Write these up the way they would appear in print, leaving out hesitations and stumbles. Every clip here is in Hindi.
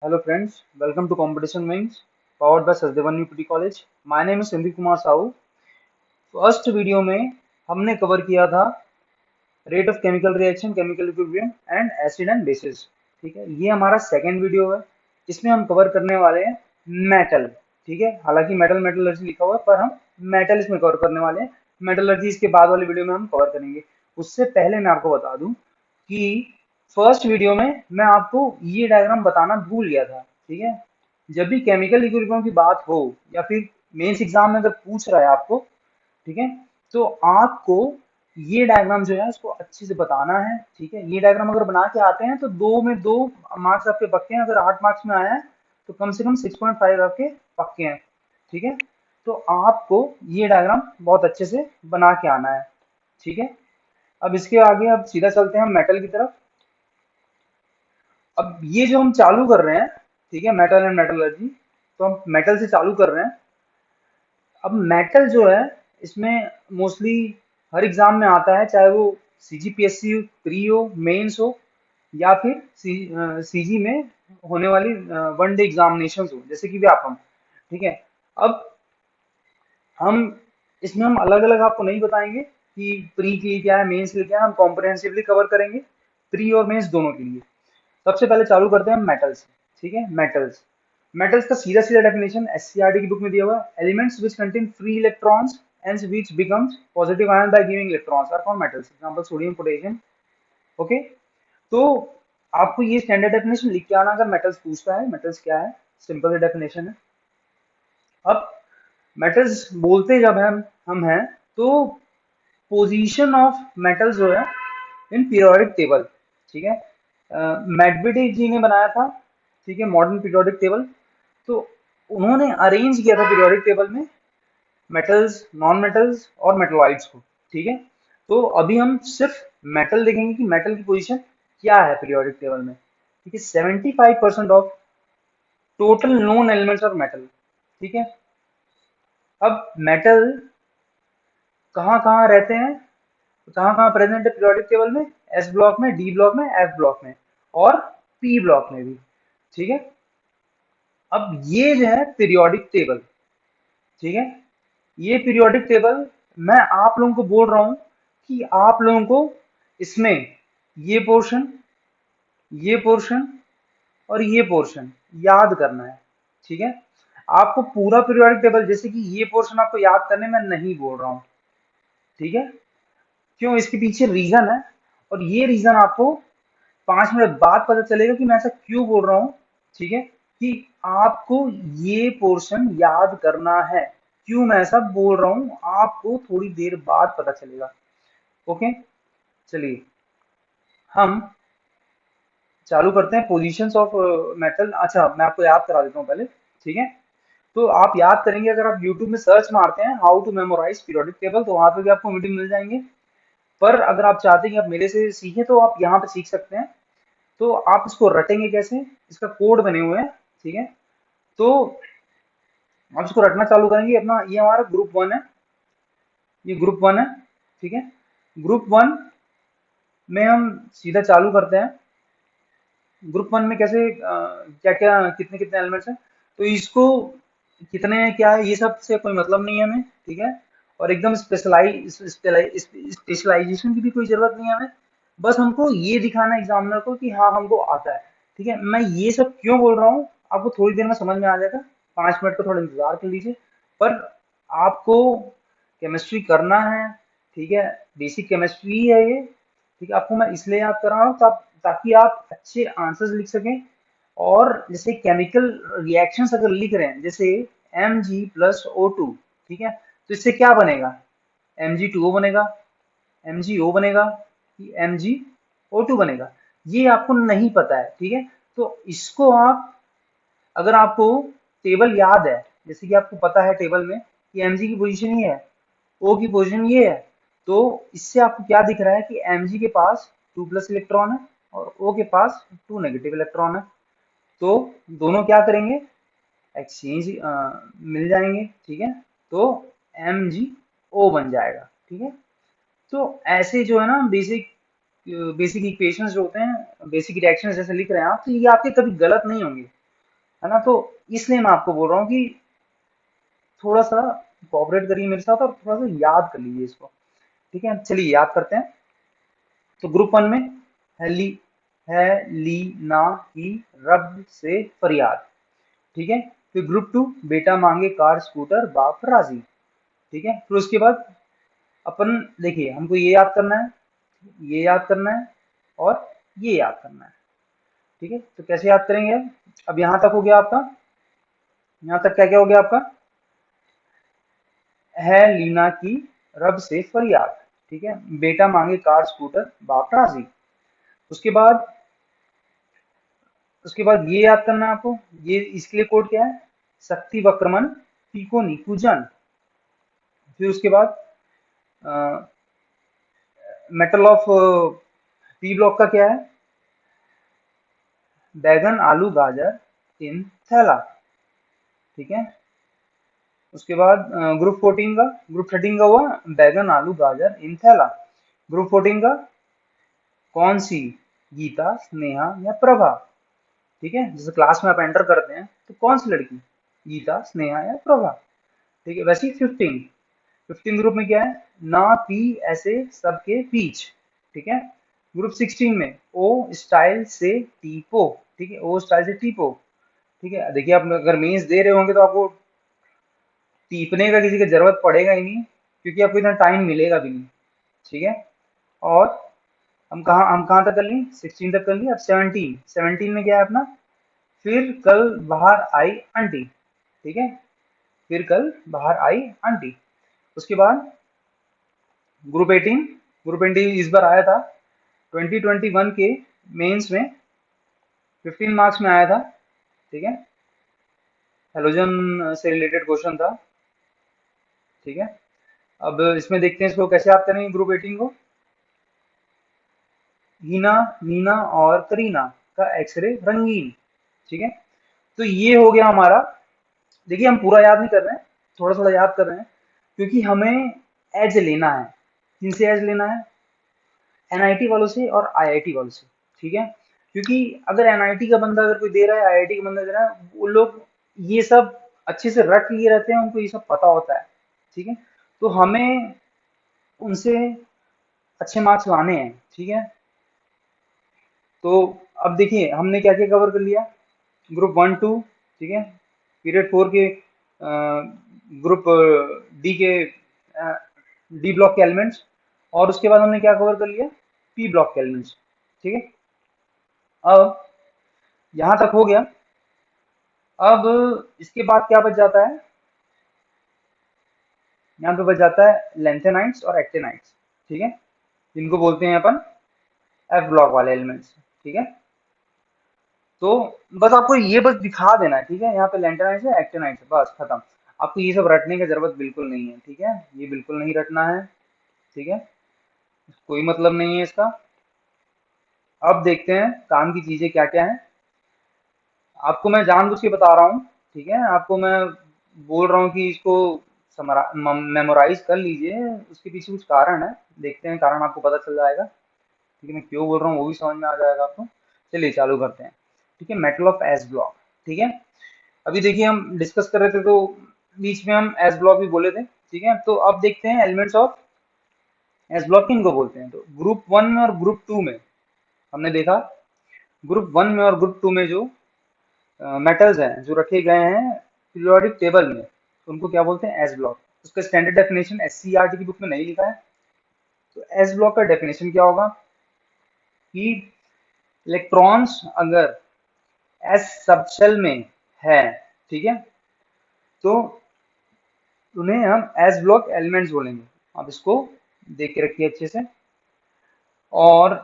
Hello friends, welcome to Competition Wings, powered by Sachdevan UPT College. My name is Sandeep Kumar Sahu. First video में हमने कवर किया था rate of chemical reaction, chemical equilibrium and acid and bases. ठीक है, ये हमारा सेकेंड वीडियो है। इसमें हम कवर करने वाले हैं मेटल। ठीक है, हालांकि मेटल मेटलर्जी लिखा हुआ है पर हम मेटल इसमें कवर करने वाले हैं। मेटलर्जी इसके बाद वाले वीडियो में हम कवर करेंगे। उससे पहले मैं आपको बता दूं कि फर्स्ट वीडियो में मैं आपको ये डायग्राम बताना भूल गया था। ठीक है, जब भी केमिकल इक्विलिब्रियम की बात हो या फिर मेंस एग्जाम में अगर पूछ रहा है आपको, ठीक है, तो आपको ये डायग्राम जो है उसको अच्छे से बताना है। ठीक है, ये डायग्राम अगर बना के आते हैं तो दो में दो मार्क्स आपके पक्के हैं। अगर 8 मार्क्स में आया है तो कम से कम 6.5 आपके पक्के हैं। ठीक है, तो आपको ये डायग्राम बहुत अच्छे से बना के आना है। ठीक है, अब इसके आगे अब सीधा चलते हैं हम मेटल की तरफ। अब ये जो हम चालू कर रहे हैं, ठीक है, मेटल एंड मेटलर्जी, तो हम मेटल से चालू कर रहे हैं। अब मेटल जो है इसमें मोस्टली हर एग्जाम में आता है, चाहे वो सीजीपीएससी प्री हो, मेंस हो, या फिर सीजी में होने वाली वन डे एग्जामिनेशन हो, जैसे कि व्यापम। ठीक है, अब हम इसमें हम अलग अलग आपको नहीं बताएंगे कि प्री के लिए क्या है, मेंस के लिए क्या है। हम कॉम्प्रिहेंसिवली कवर करेंगे प्री और मेंस दोनों के लिए। सबसे पहले चालू करते हैं मेटल्स। ठीक है, मेटल्स। मेटल्स का सीधा सीधा डेफिनेशन एससीईआरटी की बुक में दिया हुआ है। Elements which contain free electrons and which becomes positive ion by giving electrons are called metals. Example sodium, potassium. Okay, तो आपको ये स्टैंडर्ड डेफिनेशन लिख के आना अगर मेटल्स पूछता है। मेटल्स क्या है, सिंपल सी डेफिनेशन है। अब मेटल्स बोलते जब हम हैं तो पोजीशन ऑफ मेटल्स जो है इन पीरियोडिक टेबल। ठीक है, मैकबिटी जी ने बनाया था, ठीक है, मॉडर्न पीरियोडिक टेबल। तो उन्होंने अरेंज किया था पीरियोडिक टेबल में मेटल्स, नॉन मेटल्स और मेटलॉइड्स को। ठीक है, तो अभी हम सिर्फ मेटल देखेंगे कि मेटल की पोजीशन क्या है पीरियोडिक टेबल में। ठीक है, 75% of total known elements of metal. ठीक है, अब मेटल कहाँ कहाँ रहते हैं, कहाँ कहाँ प्रेजेंट है पीरियोडिक टेबल में? एस ब्लॉक में, डी ब्लॉक में, एफ ब्लॉक में और पी ब्लॉक में भी। ठीक है, अब ये जो है पीरियोडिक टेबल। ठीक है, ये पीरियोडिक टेबल मैं आप लोगों को बोल रहा हूं कि आप लोगों को इसमें ये पोर्शन, ये पोर्शन और ये पोर्शन याद करना है। ठीक है, आपको पूरा पीरियोडिक टेबल, जैसे कि ये पोर्शन आपको याद करने में नहीं बोल रहा हूं। ठीक है, क्यों? इसके पीछे रीजन है और ये रीजन आपको 5 मिनट बाद पता चलेगा कि मैं ऐसा क्यों बोल रहा हूँ। ठीक है, कि आपको ये पोर्शन याद करना है। क्यों मैं ऐसा बोल रहा हूँ आपको थोड़ी देर बाद पता चलेगा। ओके, चलिए हम चालू करते हैं पोजीशंस ऑफ मेटल। अच्छा, मैं आपको याद करा देता हूँ पहले। ठीक है, तो आप याद करेंगे, अगर आप YouTube में सर्च मारते हैं how to memorise periodic table तो वहां पे भी आपको वीडियो मिल जाएंगे। पर अगर आप चाहते हैं कि आप मेरे से सीखें तो आप यहाँ पे सीख सकते हैं। तो आप इसको रटेंगे कैसे, इसका कोड बने हुए हैं। ठीक है, तो आप इसको रटना चालू करेंगे। अपना ये हमारा ग्रुप 1 है, ये ग्रुप 1 है। ठीक है, ग्रुप 1 में हम सीधा चालू करते हैं। ग्रुप 1 में कैसे क्या क्या कितने कितने एलिमेंट्स हैं, तो इसको कितने हैं क्या है ये सब से कोई मतलब नहीं है हमें। ठीक है, और एकदम स्पेशलाइजेशन की भी कोई जरूरत नहीं है हमें। बस हमको ये दिखाना है एग्जामिनर को कि हाँ हमको आता है। ठीक है, मैं ये सब क्यों बोल रहा हूँ आपको थोड़ी देर में समझ में आ जाएगा। 5 मिनट का थोड़ा इंतजार कर लीजिए। पर आपको केमिस्ट्री करना है। ठीक है, बेसिक केमिस्ट्री है ये। ठीक है, आपको मैं इसलिए याद कर रहा हूँ ताकि आप अच्छे आंसर्स लिख सकें। और जैसे केमिकल रिएक्शंस अगर लिख रहे हैं, जैसे Mg+O2, ठीक है, तो इससे क्या बनेगा? Mg2O बनेगा, MgO बनेगा, कि MgO2 बनेगा। ये आपको नहीं पता है। ठीक है, तो इसको आप, अगर आपको टेबल याद है, जैसे कि आपको पता है टेबल में कि Mg की पोजीशन ये है, O की पोजीशन ये है, तो इससे आपको क्या दिख रहा है कि Mg के पास 2+ इलेक्ट्रॉन है और O के पास 2 नेगेटिव इलेक्ट्रॉन है। तो दोनों क्या करेंगे, एक्सचेंज मिल जाएंगे। ठीक है, तो MgO बन जाएगा। ठीक है, तो ऐसे जो है ना बेसिक बेसिक इक्वेशंस जो होते हैं, बेसिक रिएक्शंस जैसे लिख रहे हैं आप, तो ये आपके कभी गलत नहीं होंगे। है ना। तो इसलिए मैं आपको बोल रहा हूँ कि थोड़ा सा कोऑपरेट करिए मेरे साथ और थोड़ा सा याद कर लीजिए इसको। ठीक है, चलिए याद करते हैं। तो ग्रुप वन में है है लीना की रब से फरियाद। ठीक है, फिर ग्रुप टू बेटा मांगे कार स्कूटर बाप राजी। ठीक है, फिर उसके बाद अपन देखिए हमको ये याद करना है, ये याद करना है और ये याद करना है। ठीक है, तो कैसे याद करेंगे अब यहाँ तक हो गया आपका, यहाँ तक क्या क्या हो गया आपका, है लीना की रब से फरियाद। ठीक है, बेटा मांगे कार स्कूटर बाप राजी। उसके बाद ये याद करना है आपको, ये इसके लिए कोड क्या है, शक्ति वक्रमन पीको नीकू जन। फिर उसके बाद मेटल ऑफ पी ब्लॉक का क्या है, बैगन आलू गाजर इन थैला। ठीक है, उसके बाद ग्रुप 14 का, ग्रुप 13 का हुआ बैगन आलू गाजर इन थैला। ग्रुप 14 का कौन सी, गीता स्नेहा या प्रभा। ठीक है, जैसे क्लास में आप एंटर करते हैं तो कौन सी लड़की, गीता स्नेहा या प्रभा। ठीक है, वैसे ही 15 ग्रुप में क्या है, ना पी ऐसे सबके बीच। ठीक है, ग्रुप 16 में ओ स्टाइल से टीपो। ठीक है, ओ स्टाइल से टीपो। ठीक है, देखिए आप अगर मेंस दे रहे होंगे तो आपको टीपने का किसी की जरूरत पड़ेगा ही नहीं, क्योंकि आपको इतना टाइम मिलेगा भी नहीं। ठीक है, और हम कहाँ तक कर ली, 16 तक कर ली। अब 17 में क्या है अपना, फिर कल बाहर आई आंटी। ठीक है, फिर कल बाहर आई आंटी। उसके बाद ग्रुप 18, ग्रुप 18 इस बार आया था 2021 के मेंस में, 15 मार्क्स में आया था। ठीक है, हेलोजन से रिलेटेड क्वेश्चन था। ठीक है, अब इसमें देखते हैं इसको कैसे याद करेंगे ग्रुप 18 को। हीना नीना और करीना का एक्सरे रंगीन। ठीक है, तो ये हो गया हमारा। देखिए हम पूरा याद नहीं कर रहे हैं, थोड़ा थोड़ा याद कर रहे हैं, क्योंकि हमें एज लेना है। किनसे एज लेना है, एनआईटी वालों से और आईआईटी वालों से। ठीक है, क्योंकि अगर एनआईटी का बंदा अगर कोई दे रहा है, आईआईटी का बंदा दे रहा है, वो लोग ये सब अच्छे से रट लिए रहते हैं, उनको ये सब पता होता है। ठीक है, तो हमें उनसे अच्छे मार्क्स लाने हैं। ठीक है, तो अब देखिए हमने क्या क्या कवर कर लिया, ग्रुप 1 2। ठीक है, पीरियड 4 के ग्रुप डी के डी ब्लॉक के एलिमेंट्स, और उसके बाद हमने क्या कवर कर लिया, पी ब्लॉक के एलिमेंट्स। ठीक है, अब यहाँ तक हो गया। अब इसके बाद क्या बच जाता है, यहाँ पे बच जाता है लेंथेनाइट्स और एक्टेनाइट्स। ठीक है, जिनको बोलते हैं अपन एफ ब्लॉक वाले एलिमेंट्स। ठीक है, तो बस आपको ये बस दिखा देना है। ठीक है, यहाँ पे लेंथेनाइट्स है, एक्टेनाइट्स है, बस खत्म। आपको ये सब रटने की जरूरत बिल्कुल नहीं है। ठीक है, ये बिल्कुल नहीं रटना है। ठीक है, कोई मतलब नहीं है इसका। अब देखते हैं काम की चीजें क्या क्या है। आपको मैं जानबूझ के बता रहा हूँ। ठीक है, आपको मैं बोल रहा हूँ कि इसको मेमोराइज कर लीजिए, उसके पीछे कुछ कारण है, देखते हैं कारण आपको पता चल जाएगा। ठीक है, मैं क्यों बोल रहा हूँ वो भी समझ में आ जाएगा आपको। चलिए चालू करते हैं। ठीक है, मेटल ऑफ एस ब्लॉक। ठीक है, अभी देखिए हम डिस्कस कर रहे थे तो बीच में हम एस ब्लॉक भी बोले थे। ठीक है, तो अब देखते हैं एलिमेंट्स ऑफ एस ब्लॉक किनको बोलते हैं। तो ग्रुप 1 में और ग्रुप 2 में हमने देखा, ग्रुप 1 में और ग्रुप 2 में जो मेटल्स हैं जो रखे गए हैं पीरियोडिक टेबल में, उनको क्या बोलते हैं, एस ब्लॉक। उसका स्टैंडर्ड डेफिनेशन एससीईआरटी की बुक में नहीं लिखा है। तो एस ब्लॉक का डेफिनेशन क्या होगा कि इलेक्ट्रॉन्स अगर एस सबशेल में है, ठीक है, तो उन्हें हम एस ब्लॉक एलिमेंट्स बोलेंगे। आप इसको देख के रखिए अच्छे से। और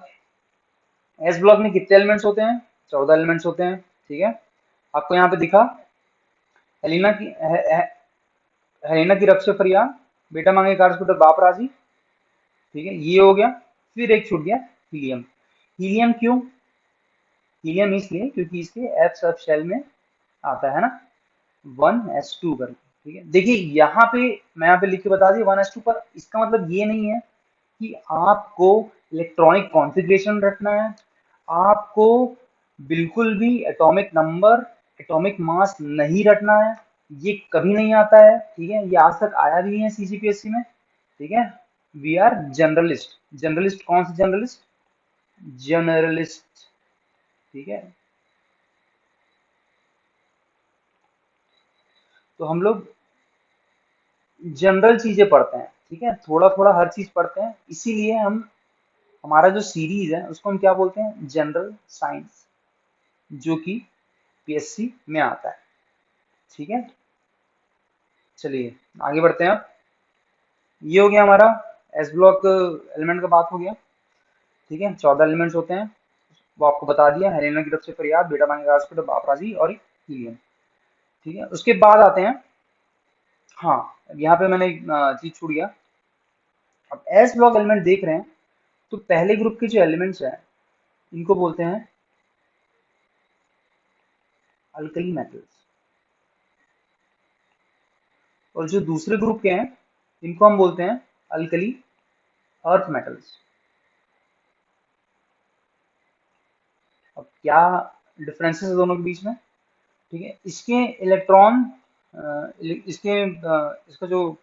एस ब्लॉक में कितने एलिमेंट्स होते हैं, 14 एलिमेंट्स होते हैं। ठीक है, आपको यहाँ पे दिखा हेलिना की हेलिना की रब से फरियाद, बेटा मांगे कार स्कूटर बाप राजी। ठीक है, ये हो गया। फिर एक छूट गया, हीलियम। हीलियम क्यों, हीलियम इसलिए क्योंकि इसके एफ सब शेल में आता है ना, 1s2 करके। ठीक है, देखिए यहाँ पे मैं यहाँ पे लिख के बता दिया 1s2, पर इसका मतलब ये नहीं है कि आपको इलेक्ट्रॉनिक कॉन्फ़िगरेशन रखना है, आपको बिल्कुल भी एटॉमिक नंबर एटॉमिक मास नहीं रटना है, ये कभी नहीं आता है, ठीक है, ये आज तक आया भी नहीं है सीजीपीएससी में, ठीक है। We R generalist. जनरलिस्ट कौन सी जनरलिस्ट? जनरलिस्ट, ठीक है। तो हम लोग जनरल चीजें पढ़ते हैं, ठीक है, थोड़ा थोड़ा हर चीज पढ़ते हैं, इसीलिए हम, हमारा जो सीरीज है उसको हम क्या बोलते हैं? जनरल साइंस, जो कि पीएससी में आता है, ठीक है। चलिए आगे बढ़ते हैं अब। ये हो गया हमारा एस ब्लॉक एलिमेंट का बात हो गया, ठीक है। 14 एलिमेंट्स होते हैं, वो आपको बता दिया, हेलेना की तरफ से फरियाद, बेटा मांगे बापराजी और एक हीलियम, ठीक है। उसके बाद आते हैं, हाँ, यहाँ पे मैंने एक चीज छूट गया। अब एस ब्लॉक एलिमेंट देख रहे हैं, तो पहले ग्रुप के जो एलिमेंट्स हैं इनको बोलते हैं अल्कली मेटल्स, और जो दूसरे ग्रुप के हैं इनको हम बोलते हैं अल्कली अर्थ मेटल्स। अब क्या डिफरेंसेस है दोनों के बीच में? ठीक है, इसके इलेक्ट्रॉन, इसका जो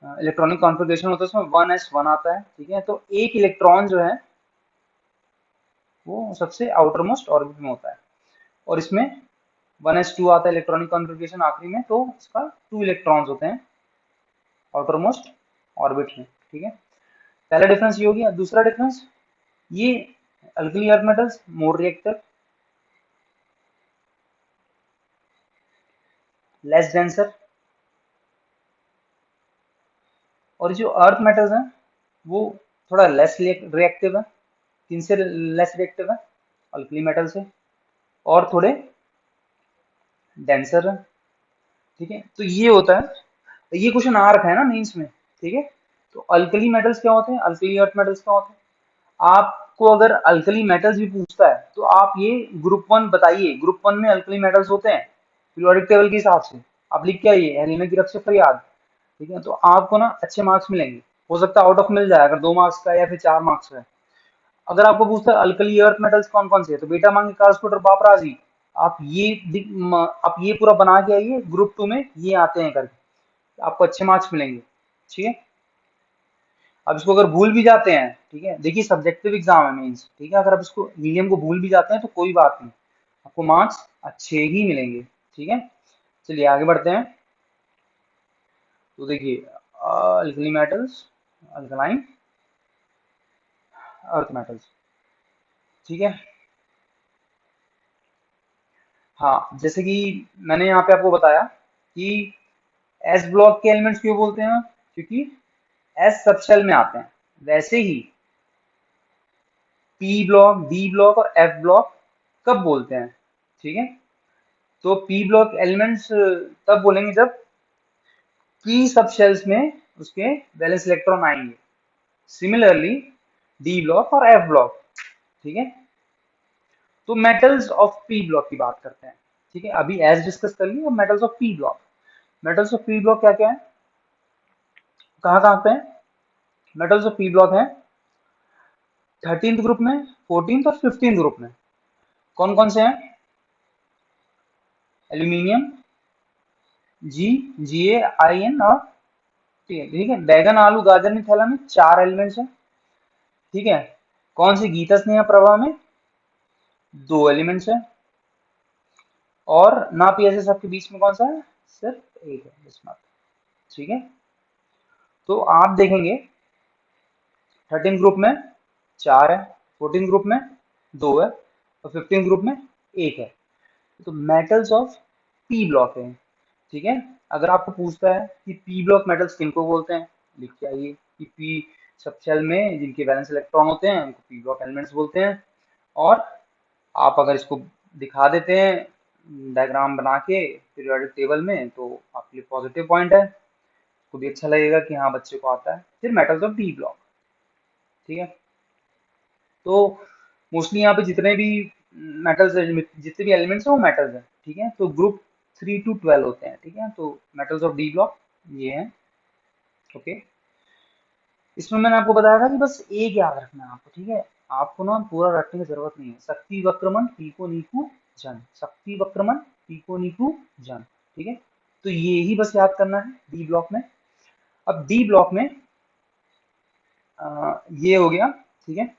इलेक्ट्रॉनिक कॉन्फ़िगरेशन होता है उसमें 1s1 आता है, ठीक है। तो एक इलेक्ट्रॉन जो है वो सबसे आउटर मोस्ट ऑर्बिट में होता है, और इसमें 1s2 आता है इलेक्ट्रॉनिक कॉन्फ़िगरेशन आखिरी में, तो इसका 2 इलेक्ट्रॉन्स होते हैं आउटर मोस्ट ऑर्बिट में, ठीक है। पहला डिफरेंस ये हो गया। दूसरा डिफरेंस, ये alkali earth metals more reactive, less denser, और जो अर्थ मेटल्स हैं वो थोड़ा लेस रिएक्टिव है। किनसे लेस रिएक्टिव है? अल्कली मेटल से, और थोड़े डेंसर है, ठीक है। तो ये होता है, ये क्वेश्चन आ रखा है ना मेंस में, ठीक है। तो अल्कली मेटल्स क्या होते हैं, अल्कली अर्थ मेटल्स क्या होते हैं? आपको अगर अल्कली मेटल्स भी पूछता है तो आप ये ग्रुप वन बताइए, ग्रुप वन में अल्कली मेटल्स होते हैं पीरियोडिक टेबल के हिसाब से, आप लिख के आइए, हेलिना की रफ से फरियाद, ठीक है। तो आपको ना अच्छे मार्क्स मिलेंगे, हो सकता है आउट ऑफ मिल जाए अगर 2 मार्क्स का या फिर 4 मार्क्स का है। अगर आपको पूछता है अल्कली अर्थ मेटल्स कौन कौन से है, तो बेटा मांगे कार्बोस्कोटर बापराजी, आप ये आप ये पूरा बना के आइए, ग्रुप टू में ये आते हैं करके, आपको अच्छे मार्क्स मिलेंगे, ठीक है। अब इसको अगर भूल भी जाते हैं, ठीक है, देखिए सब्जेक्टिव एग्जाम है मीन्स, ठीक है, अगर आप इसको हीलियम को भूल भी जाते हैं तो कोई बात नहीं, आपको मार्क्स अच्छे ही मिलेंगे, ठीक है। चलिए आगे बढ़ते हैं। तो देखिए alkali metals, alkaline earth metals, ठीक है। हाँ, जैसे कि मैंने यहाँ पे आपको बताया कि एस ब्लॉक के एलिमेंट्स क्यों बोलते हैं, क्योंकि एस सबशेल में आते हैं। वैसे ही पी ब्लॉक, डी ब्लॉक और एफ ब्लॉक कब बोलते हैं, ठीक है। तो पी ब्लॉक एलिमेंट्स तब बोलेंगे जब पी सबशेल्स में उसके वैलेंस इलेक्ट्रॉन आएंगे। सिमिलरली डी ब्लॉक और एफ ब्लॉक, ठीक है। तो मेटल्स ऑफ पी ब्लॉक की बात करते हैं, ठीक है, अभी एस डिस्कस कर लिया, metals of P block. Metals of P block क्या क्या है, कहाँ कहाँ पे है? मेटल्स ऑफ पी ब्लॉक है 13th ग्रुप में, 14th और 15th ग्रुप में। कौन कौन से हैं? एल्यूमिनियम, जी, GaIn और Tn, ठीक है। बैगन आलू गाजर में थैला में 4 एलिमेंट्स हैं, ठीक है। कौन सी गीता स्नेहा प्रभा में 2 एलिमेंट्स हैं, और ना पी एस सबके बीच में कौन सा है? सिर्फ एक है, बिस्मथ, ठीक है। तो आप देखेंगे 13 ग्रुप में 4 है, 14 ग्रुप में 2 है, और 15 ग्रुप में 1 है। तो मेटल्स ऑफ पी ब्लॉक है, ठीक है। अगर आपको पूछता है कि पी ब्लॉक मेटल्स किनको बोलते हैं, लिख के आइए कि पी सब शेल में जिनके वैलेंस इलेक्ट्रॉन होते हैं उनको पी ब्लॉक एलिमेंट्स बोलते हैं। और आप अगर इसको दिखा देते हैं डायग्राम बना के पीरियोडिक टेबल में, तो आपके लिए पॉजिटिव पॉइंट है, को भी अच्छा लगेगा कि हाँ बच्चे को आता है। फिर मेटल्स ऑफ डी ब्लॉक, ठीक है। तो मोस्टली यहाँ पे जितने भी मेटल्स है, जितने भी एलिमेंट्स हैं वो मेटल्स हैं, ठीक है। तो ग्रुप 3 to 12 होते हैं, ठीक है। तो मेटल्स ऑफ डी ब्लॉक ये हैं, ओके। इसमें मैंने आपको बताया था कि बस एक याद रखना है आपको, ठीक है। आपको ना पूरा रटने की जरूरत नहीं है। शक्ति वक्रमण पीको नीको जन, शक्ति वक्रमण पीको नीकू जन। ठीक है, तो ये ही बस याद करना है डी ब्लॉक में। अब डी ब्लॉक में ये हो गया। ठीक है,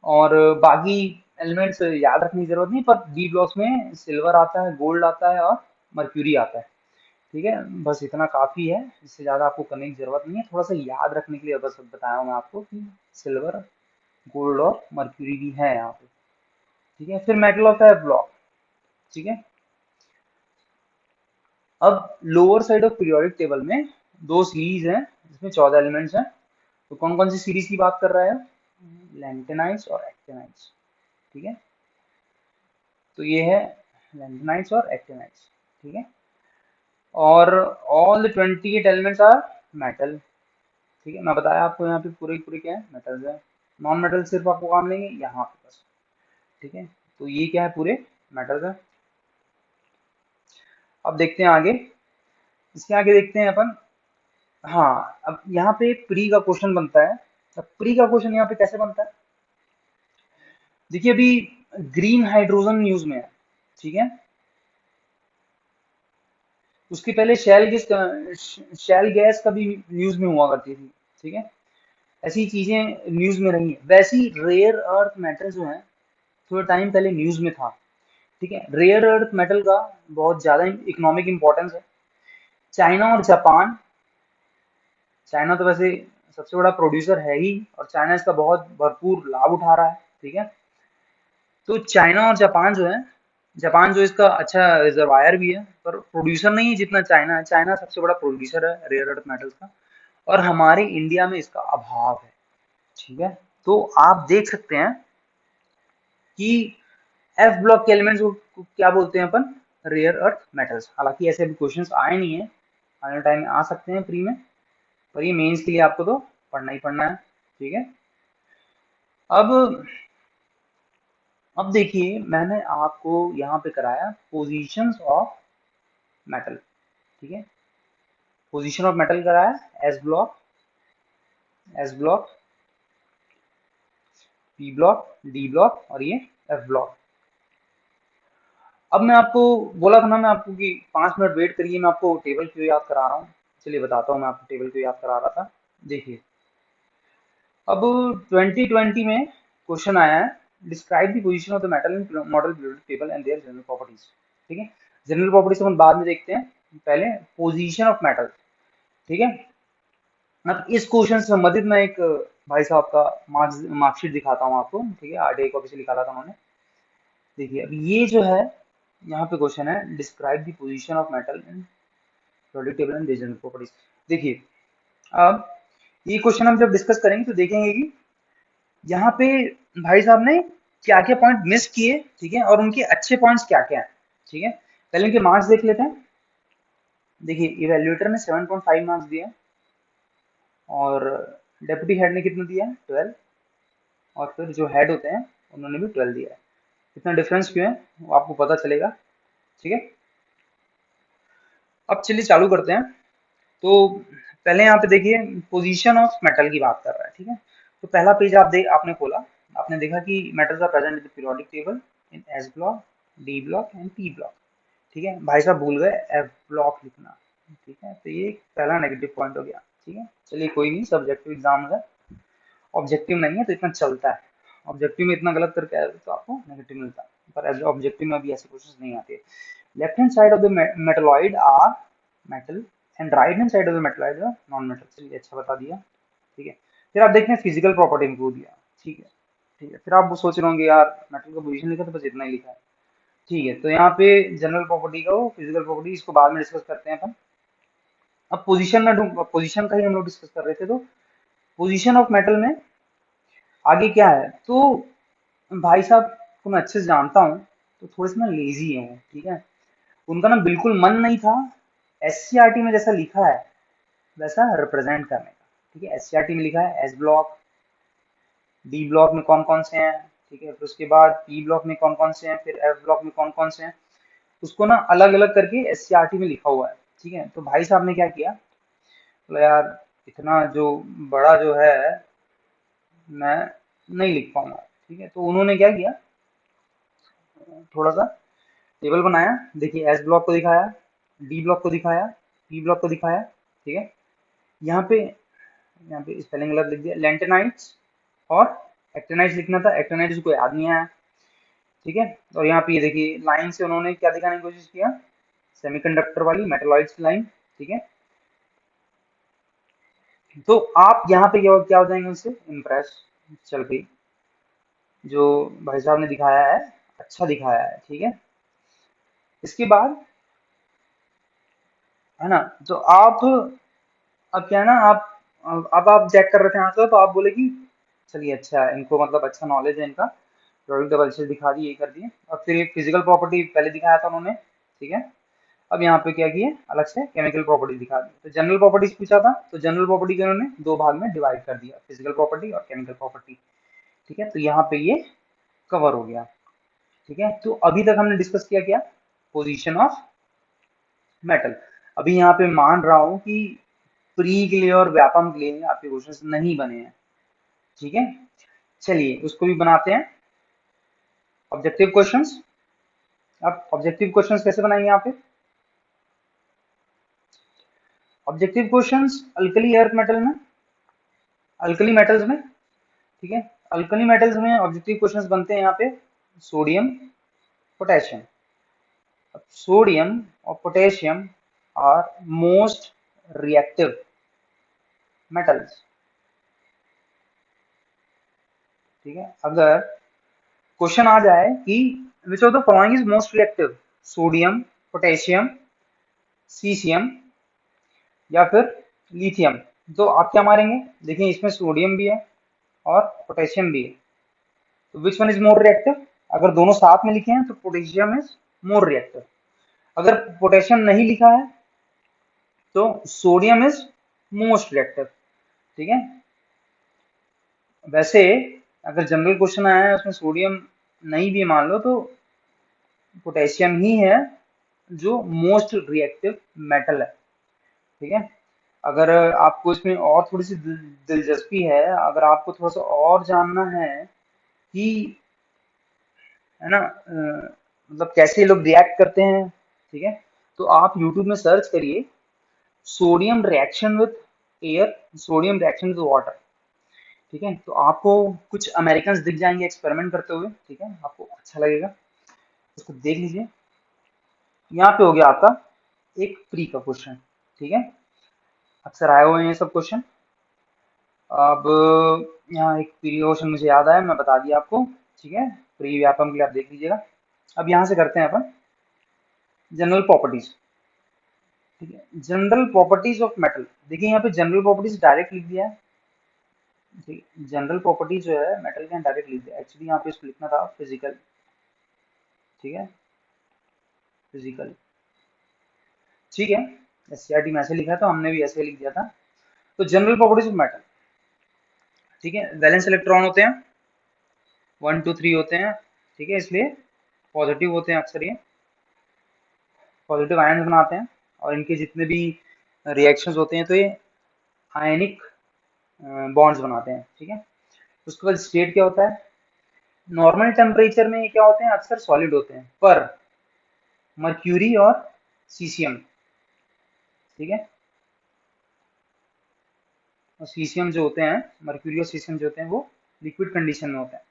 और बाकी एलिमेंट्स याद रखने की जरूरत नहीं, पर डी ब्लॉक्स में सिल्वर आता है, गोल्ड आता है और मर्क्यूरी आता है। ठीक है, बस इतना काफी है, इससे ज्यादा आपको करने की जरूरत नहीं है, थोड़ा सा याद रखने के लिए बस बताया हूँ मैं आपको कि सिल्वर, गोल्ड और मर्क्यूरी भी है यहाँ पे। ठीक है, फिर मेटल होता है ब्लॉक। ठीक है, अब lower side of periodic table में दो सीरीज हैं जिसमें 14 एलिमेंट्स हैं। तो कौन कौन सी सीरीज की बात कर रहा है? लैंटेनाइड्स और एक्टेनाइड्स। ठीक है, तो ये है लैंटेनाइड्स और एक्टेनाइड्स। ठीक है, और all the 28 elements are metal. ठीक है, मैं बताया आपको यहाँ पे पूरे पूरे क्या है, मेटल्स है। नॉन मेटल सिर्फ आपको काम लेंगे यहाँ पे बस। ठीक है, तो ये क्या है, पूरे मेटल्स है। अब देखते हैं आगे, इसके आगे देखते हैं अपन। हाँ, अब यहाँ पे प्री का क्वेश्चन बनता है। अब प्री का क्वेश्चन यहाँ पे कैसे बनता है? देखिए, अभी ग्रीन हाइड्रोजन न्यूज में है। ठीक है, उसके पहले शैल गैस का भी न्यूज में हुआ करती थी। ठीक है, ऐसी चीजें न्यूज में रही हैं। वैसी रेयर अर्थ मेटल जो है थोड़ा टाइम पहले न्यूज में था। ठीक है, रेयर अर्थ मेटल का बहुत ज्यादा इकोनॉमिक इंपॉर्टेंस है। चाइना और जापान, चाइना तो वैसे सबसे बड़ा प्रोड्यूसर है ही, और चाइना इसका बहुत भरपूर लाभ उठा रहा है। ठीक है, तो चाइना और जापान जो है, जापान जो इसका अच्छा रिजर्वायर भी है, पर प्रोड्यूसर नहीं है जितना चाइना है। चाइना सबसे बड़ा प्रोड्यूसर है रेयर अर्थ मेटल्स का, और हमारे इंडिया में इसका अभाव है। ठीक है, तो आप देख सकते हैं कि एफ ब्लॉक के एलिमेंट्स को क्या बोलते हैं अपन? Rare earth metals. हालांकि ऐसे भी क्वेश्चंस आए नहीं है, आने टाइम में आ सकते हैं प्री में, पर ये मेंस के लिए आपको तो पढ़ना ही पढ़ना है। ठीक है, अब देखिए, मैंने आपको यहाँ पे कराया पोजीशंस ऑफ मेटल। ठीक है, पोजीशन ऑफ मेटल कराया, S block, S block, P block, D block और ये एफ ब्लॉक। अब मैं आपको बोला था ना, मैं आपको कि 5 मिनट वेट करिए, मैं आपको टेबल क्यों याद करा रहा हूँ। चलिए बताता हूँ मैं आपको टेबल क्यों याद करा रहा था। देखिए, अब 2020 में क्वेश्चन आया है, describe the position of the metal in model periodic table and their general properties. ठीक है, जनरल प्रॉपर्टीज अपन बाद में देखते हैं, पहले पोजीशन ऑफ मेटल। ठीक है, अब इस क्वेश्चन से संबंधित मैं एक भाई साहब का मार्कशीट दिखाता हूँ आपको। ठीक है, आरटीआई कॉपी से निकाला था उन्होंने। देखिए, अब ये जो है, यहाँ पे क्वेश्चन है, describe the position of metal in periodic table and their general properties. देखिए, अब ये क्वेश्चन हम जब डिस्कस करेंगे तो देखेंगे कि यहाँ पे भाई साहब ने क्या क्या पॉइंट मिस किए। ठीक है, और उनके अच्छे पॉइंट्स क्या क्या हैं। ठीक है, पहले इनके मार्क्स देख लेते हैं। देखिए, इवेल्युएटर ने 7.5 मार्क्स दिया, और डेप्यूटी हेड ने कितना दिया है? 12, और फिर जो हेड होते हैं उन्होंने भी 12 दिया है। इतना डिफरेंस क्यों है वो आपको पता चलेगा। ठीक है, अब चलिए चालू करते हैं। तो पहले यहाँ पे देखिए, पोजीशन ऑफ मेटल की बात कर रहा है। ठीक है, तो पहला पेज आपने खोला, आपने देखा कि metals are present in the periodic table in S block, D block and P block. ठीक है, भाई साहब भूल गए एफ ब्लॉक लिखना। ठीक है, तो ये पहला नेगेटिव पॉइंट हो गया। ठीक है, चलिए कोई नहीं, सब्जेक्टिव एग्जाम है, ऑब्जेक्टिव नहीं है तो इतना चलता है। ऑब्जेक्टिव में इतना गलत करके आए तो आपको नेगेटिव मिलता है, पर ऑब्जेक्टिव में अभी ऐसे क्वेश्चन नहीं आते। Left hand side of the metalloid are metal and right hand side of the metalloid are non metal. चलिए, अच्छा बता दिया। ठीक है, फिर आप देखते हैं फिजिकल प्रॉपर्टी इंक्लूड दिया। ठीक है, ठीक है, फिर आप वो सोच रहे होंगे यार मेटल का पोजीशन लिखा तो बस इतना ही लिखा है। ठीक है, तो यहाँ पे जनरल प्रॉपर्टी का वो फिजिकल प्रॉपर्टी, इसको बाद में डिस्कस करते हैं अपन। अब पोजीशन में, पोजीशन का ही हम लोग डिस्कस कर रहे थे, तो पोजीशन ऑफ मेटल में आगे क्या है, तो भाई साहब को मैं अच्छे से जानता हूँ, तो थोड़े से ना लेजी है वो। ठीक है, उनका ना बिल्कुल मन नहीं था एससीईआरटी में जैसा लिखा है वैसा रिप्रेजेंट करने का। ठीक है, एससीईआरटी में लिखा है एस ब्लॉक, डी ब्लॉक में कौन कौन से हैं, ठीक है, फिर उसके बाद पी ब्लॉक में कौन कौन से हैं, फिर एफ ब्लॉक में कौन कौन से हैं, उसको ना अलग अलग करके एससीईआरटी में लिखा हुआ है। ठीक है, तो भाई साहब ने क्या किया, तो यार इतना जो बड़ा जो है मैं नहीं लिख पाऊंगा। ठीक है, तो उन्होंने क्या किया, थोड़ा सा टेबल बनाया, देखिए एस ब्लॉक को दिखाया, डी ब्लॉक को दिखाया, पी ब्लॉक को दिखाया, ठीक है। यहाँ पे स्पेलिंग गलत लिख दिया, लेंटेनाइट्स और एक्टेनाइट्स लिखना था, एक्टेनाइट्स को याद नहीं आया, ठीक है। और यहाँ पे ये देखिए लाइन से उन्होंने क्या दिखाने की कोशिश किया, सेमीकंडक्टर वाली मेटलॉइड्स की लाइन, ठीक है। तो आप यहाँ पे क्या हो जाएंगे उससे इम्प्रेस, चल भाई जो भाई साहब ने दिखाया है अच्छा दिखाया है, ठीक है। इसके बाद है ना, तो आप अब क्या है ना, आप अब आप चेक कर रहे थे आंसर, तो आप बोले कि चलिए अच्छा है इनको, मतलब अच्छा नॉलेज है इनका, प्रोडक्ट डबल से दिखा दी, ये कर दिए। और फिर एक फिजिकल प्रॉपर्टी पहले दिखाया था उन्होंने, ठीक है। अब यहाँ पे क्या किए, अलग से केमिकल प्रॉपर्टी दिखा दी। तो जनरल प्रॉपर्टीज पूछा था, तो जनरल प्रॉपर्टी को उन्होंने दो भाग में डिवाइड कर दिया, फिजिकल प्रॉपर्टी और केमिकल प्रॉपर्टी, ठीक है। तो यहाँ पे ये कवर हो गया, ठीक है। तो अभी तक हमने डिस्कस किया क्या, पोजीशन ऑफ मेटल। अभी यहाँ पे मान रहा हूँ कि प्री के लिए और व्यापम के लिए आपके क्वेश्चन नहीं बने हैं, ठीक है। चलिए उसको भी बनाते हैं, ऑब्जेक्टिव क्वेश्चंस। अब ऑब्जेक्टिव क्वेश्चंस कैसे बनाएंगे यहाँ पे, objective questions alkali earth metal में, अल्कली मेटल्स में, ठीक है। अल्कली मेटल्स में ऑब्जेक्टिव क्वेश्चंस बनते हैं यहाँ पे सोडियम, पोटेशियम। अब सोडियम और potassium are most reactive metals, ठीक है। अगर क्वेश्चन आ जाए कि which of the following is most reactive, sodium, potassium, caesium या फिर लिथियम, तो आप क्या मारेंगे, देखिए इसमें सोडियम भी है और पोटेशियम भी है, तो which one is more reactive. अगर दोनों साथ में लिखे हैं तो पोटेशियम इज मोर रिएक्टिव, अगर पोटेशियम नहीं लिखा है तो सोडियम इज मोस्ट रिएक्टिव, ठीक है। वैसे अगर जनरल क्वेश्चन आया है उसमें सोडियम नहीं भी मान लो, तो पोटेशियम ही है जो मोस्ट रिएक्टिव मेटल है, ठीक है। अगर आपको इसमें और थोड़ी सी दिलचस्पी है, अगर आपको थोड़ा सा और जानना है कि है ना मतलब कैसे ये लोग रिएक्ट करते हैं, ठीक है, तो आप यूट्यूब में सर्च करिए sodium reaction with air, sodium reaction with water, ठीक है। तो आपको कुछ अमेरिकन दिख जाएंगे एक्सपेरिमेंट करते हुए, ठीक है, आपको अच्छा लगेगा, उसको देख लीजिए। यहाँ पे हो गया आपका एक प्री का क्वेश्चन, ठीक है, अक्सर आए हुए हैं ये सब क्वेश्चन। अब यहाँ एक प्री क्वेश्चन मुझे याद आया, मैं बता दिया आपको, ठीक है, प्री व्यापम के लिए आप देख लीजिएगा। अब यहाँ से करते हैं अपन जनरल प्रॉपर्टीज, ठीक है। जनरल प्रॉपर्टीज ऑफ मेटल, देखिए यहाँ पे जनरल प्रॉपर्टीज डायरेक्ट लिख दिया है, ठीक है। जनरल प्रॉपर्टीज जो है मेटल के डायरेक्ट लिख दिया, एक्चुअली यहाँ पे इसको लिखना था फिजिकल, ठीक है, फिजिकल, ठीक है। एससीईआरटी में ऐसे लिखा था, हमने भी ऐसे लिख दिया था। तो जनरल प्रॉपर्टीज ऑफ मेटल, ठीक है, वैलेंस इलेक्ट्रॉन होते हैं 1 2 3 होते हैं, ठीक है, इसलिए पॉजिटिव होते हैं अक्सर, ये पॉजिटिव आयन बनाते हैं, और इनके जितने भी रिएक्शंस होते हैं तो ये आयनिक बॉन्ड्स बनाते हैं, ठीक है। उसके बाद स्टेट क्या होता है, नॉर्मल टेम्परेचर में ये क्या होते हैं, अक्सर सॉलिड होते हैं, पर मर्क्यूरी और सीसियम, ठीक है, और सीसियम जो होते हैं, मर्क्यूरी और सीसियम जो होते हैं वो लिक्विड कंडीशन में होते हैं,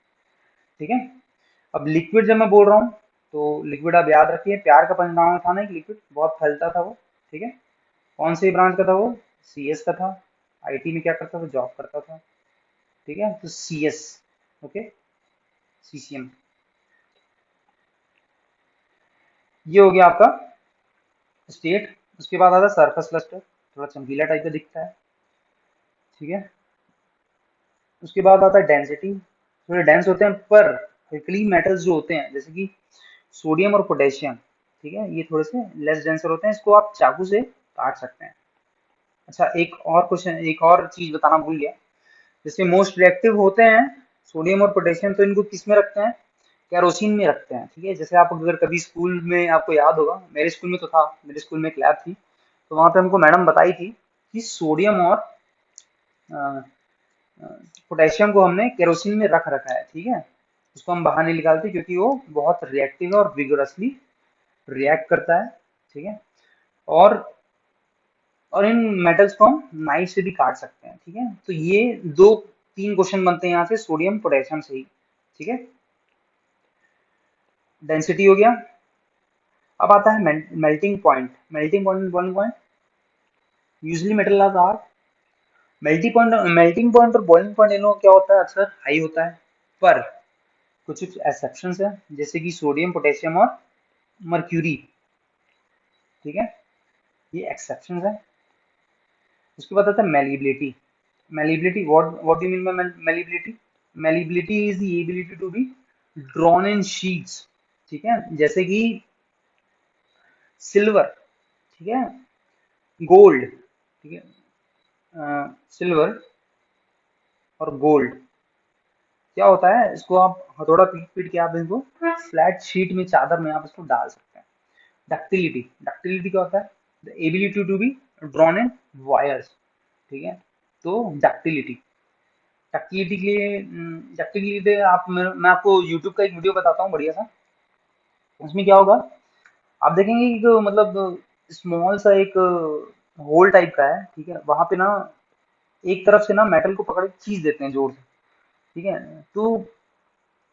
ठीक है। अब लिक्विड जब मैं बोल रहा हूँ, तो लिक्विड आप याद रखिए, प्यार का पंचनामा में था ना एक लिक्विड बहुत फैलता था वो, ठीक है। कौन से ब्रांच का था वो, सीएस का था, आईटी में क्या करता था, जॉब करता था, ठीक है। तो सीएस, ओके, सीसीएम, ये हो गया आपका स्टेट। उसके बाद आता है सरफेस क्लस्टर, थोड़ा चमकीला टाइप का दिखता है, ठीक है। उसके बाद आता है डेंसिटी, थोड़े डेंस होते हैं, पर अल्कली मेटल्स जो होते हैं जैसे कि सोडियम और पोटेशियम, ठीक है, ये थोड़े से लेस डेंसर होते हैं, इसको आप चाकू से काट सकते हैं। अच्छा एक और क्वेश्चन, एक और चीज बताना भूल गया, जैसे मोस्ट रिएक्टिव होते हैं सोडियम और पोटेशियम, तो इनको किस में रखते हैं, कैरोसिन में रखते हैं, ठीक है। जैसे आप अगर कभी स्कूल में आपको याद होगा, मेरे स्कूल में तो था, मेरे स्कूल में एक लैब थी, तो वहां पे हमको मैडम बताई थी कि सोडियम और पोटेशियम को हमने केरोसिन में रख रखा है, ठीक है। उसको हम बाहर नहीं निकालते क्योंकि वो बहुत रिएक्टिव है और विगोरसली रिएक्ट करता है, ठीक है। और और इन मेटल्स को हम नाइफ से भी काट सकते हैं, ठीक है। तो ये दो तीन क्वेश्चन बनते हैं यहाँ से सोडियम पोटेशियम से ही, ठीक है। डेंसिटी हो गया। अब आता है melting point. Melting point one point usually metal are melting point और बॉइलिंग पॉइंट इनों क्या होता है, अक्सर हाई होता है। पर कुछ कुछ एक्सेप्शंस है, जैसे कि सोडियम पोटेशियम और मर्क्यूरी, ठीक है। ये एक्सेप्शंस है। उसके बाद आता है malleability. Malleability, what do you mean by malleability? Malleability is the ability to be drawn in sheets, ठीक है। जैसे कि सिल्वर, ठीक है, गोल्ड, ठीक है। सिल्वर और गोल्ड क्या होता है, इसको आप हथौड़ा पीट पीट के आप इसको फ्लैट शीट में, चादर में आप इसको डाल सकते हैं। डक्टिलिटी, डक्टिलिटी क्या होता है? The ability to be drawn in wires, ठीक है। तो डक्टिलिटी, डक्टिलिटी के लिए डक्टिलिटी आप मैं आपको यूट्यूब का एक वीडियो बताता हूँ बढ़िया सा। उसमें क्या होगा, आप देखेंगे कि मतलब स्मॉल सा एक होल टाइप का है, ठीक है। वहां पे ना एक तरफ से ना मेटल को पकड़ के खींच देते हैं जोर से, ठीक है। तो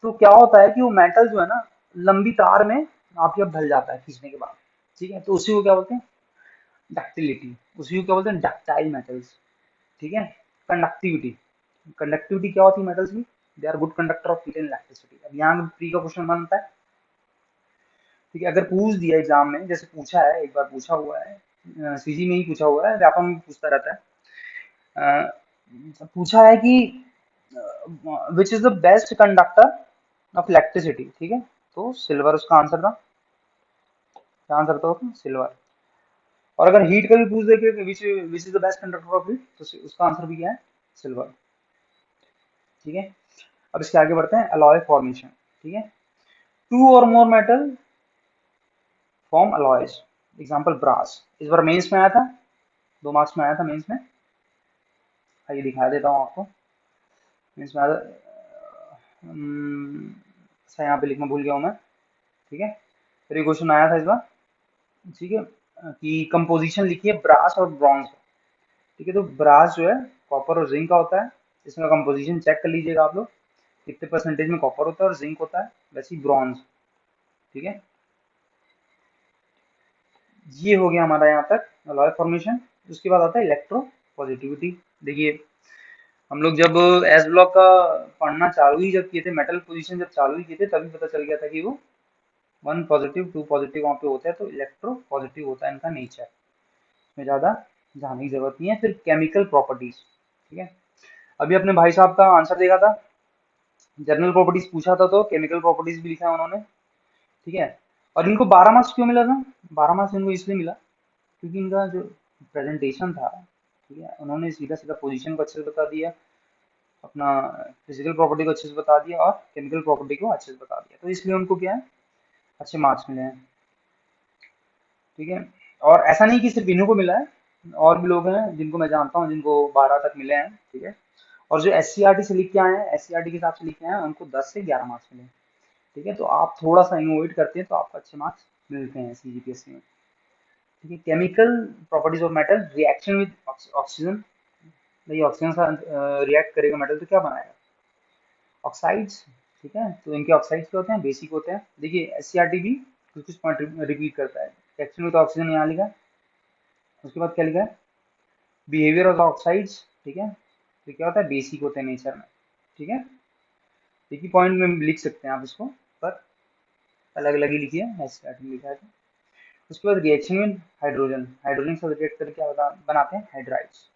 तो क्या होता है कि वो मेटल जो है ना लंबी तार में आपके अब ढल जाता है खींचने के बाद, ठीक है। तो उसी को क्या बोलते हैं? डक्टिलिटी। उसी को क्या बोलते हैं? डक्टाइल मेटल्स, ठीक है। कंडक्टिविटी, कंडक्टिविटी क्या होती है मेटल्स की? They are good conductor of heat and electricity. अब यहाँ प्री का क्वेश्चन बनता है, ठीक है। अगर पूछ दिया एग्जाम में, जैसे पूछा है, एक बार पूछा हुआ है, सीजी में ही पूछा हुआ है, व्यापम में पूछता रहता है। पूछा है कि विच is the best conductor of electricity, ठीक है। तो सिल्वर उसका आंसर था। क्या आंसर था उसका? सिल्वर। और अगर हीट का भी पूछ दे कि which which is the best conductor of heat, तो उसका आंसर भी क्या है? सिल्वर, ठीक है। अब इसके आगे बढ़ते हैं, अलॉय फॉर्मेशन, ठीक है। Two or more metal form alloys, example brass. इस बार मेंस में आया था, 2 मार्क्स में आया था मेंस में। आइए दिखा देता हूँ आपको। मेंस में आया था, अच्छा यहाँ पे लिखना भूल गया हूँ मैं, ठीक है। फिर ये क्वेश्चन आया था इस बार, ठीक है, कि कंपोजिशन लिखिए ब्रास और ब्रॉन्ज, ठीक है। तो ब्रास जो है कॉपर और जिंक का होता है। इसमें कंपोजिशन चेक कर लीजिएगा आप लोग, कितने परसेंटेज में कॉपर होता है और जिंक होता है। वैसे ही ब्रॉन्ज, ठीक है। ये हो गया हमारा यहाँ तक अलॉय फॉर्मेशन। उसके बाद आता है इलेक्ट्रो पॉजिटिविटी। देखिए, हम लोग जब एस ब्लॉक का पढ़ना चालू ही जब किए थे, मेटल पोजीशन जब चालू ही किए थे, तभी पता चल गया था कि वो 1 पॉजिटिव 2 पॉजिटिव वहाँ पे होते हैं। तो इलेक्ट्रो पॉजिटिव होता है इनका नेचर, इसमें ज़्यादा जाने की जरूरत नहीं है। फिर केमिकल प्रॉपर्टीज, ठीक है। अभी अपने भाई साहब का आंसर देखा था, जनरल प्रॉपर्टीज पूछा था, तो केमिकल प्रॉपर्टीज भी लिखा है उन्होंने, ठीक है। और इनको 12 मार्क्स क्यों मिला था? 12 मार्क्स इनको इसलिए मिला क्योंकि इनका जो प्रेजेंटेशन था, ठीक है, उन्होंने सीधा सीधा पोजीशन को अच्छे से बता दिया, अपना फिजिकल प्रॉपर्टी को अच्छे से बता दिया और केमिकल प्रॉपर्टी को अच्छे से बता दिया। तो इसलिए उनको क्या है, अच्छे मार्क्स मिले हैं, ठीक है। और ऐसा नहीं कि सिर्फ इन्हीं को मिला है, और भी लोग हैं जिनको मैं जानता हूँ जिनको 12 तक मिले हैं, ठीक है। और जो एस से लिख के आए हैं, एस के हिसाब से लिख के आए हैं, उनको 10 से 11 मार्क्स मिले हैं, ठीक है। तो आप थोड़ा सा इनोवेट करते हैं तो आपको अच्छे मार्क्स मिलते हैं सीजीपीएससी में, ठीक है। Chemical properties of metal, reaction with oxygen. भाई ऑक्सीजन से रिएक्ट करेगा मेटल तो क्या बनाएगा? ऑक्साइड्स, ठीक है। तो इनके ऑक्साइड्स क्या होते हैं? बेसिक होते हैं। देखिए एससीईआरटी भी कुछ कुछ पॉइंट रिपीट करता है। रिएक्शन विद ऑक्सीजन यहाँ लिखा है, उसके बाद क्या लिखा है? बिहेवियर ऑफ ऑक्साइड्स, ठीक है। तो क्या होता है? बेसिक होते हैं नेचर में, ठीक है। एक ही पॉइंट में लिख सकते हैं आप इसको, पर अलग अलग ही लिखिए, एससीईआरटी में लिखा है तो। उसके बाद रिएक्शन में हाइड्रोजन, हाइड्रोजन के साथ रिएक्ट करके क्या बनाते हैं? हाइड्राइड्स।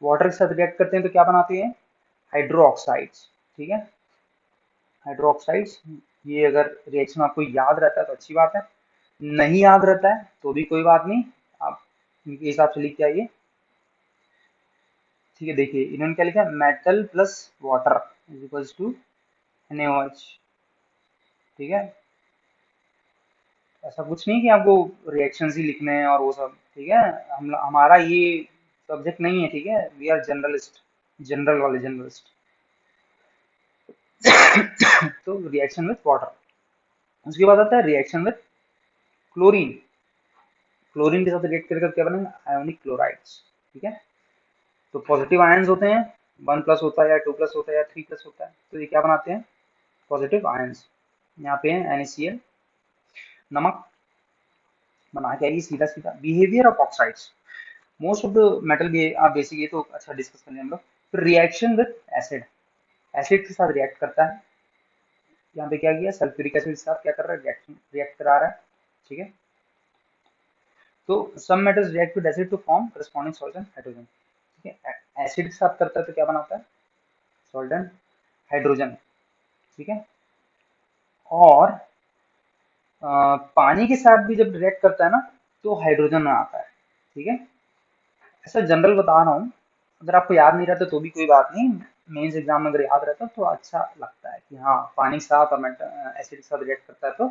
वाटर के साथ रिएक्ट करते हैं तो क्या बनाते हैं? हाइड्रो ऑक्साइड्स, ठीक है। Hydro oxides. ये अगर रिएक्शन आपको याद रहता है तो अच्छी बात है, नहीं याद रहता है तो भी कोई बात नहीं, आप इनके हिसाब से लिख के आइए, ठीक है। देखिए इन्होंने क्या लिखा है? Metal plus water is equals to NaOH, ठीक है। ऐसा कुछ नहीं कि आपको रिएक्शंस ही लिखने हैं और वो सब, ठीक है। हम हमारा ये सब्जेक्ट नहीं है, ठीक है। वी आर जनरलिस्ट, जनरल वाले जर्नलिस्ट। तो रिएक्शन विथ वाटर। उसके बाद आता है रिएक्शन विथ क्लोरीन, क्लोरीन के साथ रिएक्ट करके क्या बनेगा, आयोनिक क्लोराइड्स। ठीक है, तो पॉजिटिव आयंस होते हैं, 1+ होता है या 2+ होता है या 3+ होता है, तो ये क्या बनाते हैं, पॉजिटिव आयंस। यहाँ पे है NaCl, नमक बना के आइए सीधा सीधा। Behaviour of oxides, most of the metal भी आप बेसिक ये तो अच्छा डिस्कस कर लें हम लोग। फिर रिएक्शन विद एसिड, एसिड के साथ रिएक्ट करता है। यहाँ पे क्या किया, सल्फ्यूरिक एसिड के साथ क्या कर रहा है, रिएक्ट करा रहा है। ठीक है, तो some metals react with acid to form corresponding solvent hydrogen. ठीक है, एसिड के साथ करता है तो क्या बनाता है, सॉल्वेंट हाइड्रोजन। ठीक है, और पानी के साथ भी जब रिएक्ट करता है ना तो हाइड्रोजन आता है। ठीक है, ऐसा जनरल बता रहा हूँ, अगर आपको याद नहीं रहता तो भी कोई बात नहीं, मेंस एग्जाम में अगर याद रहता तो अच्छा लगता है कि हाँ पानी के साथ और एसिड के साथ रिएक्ट करता है तो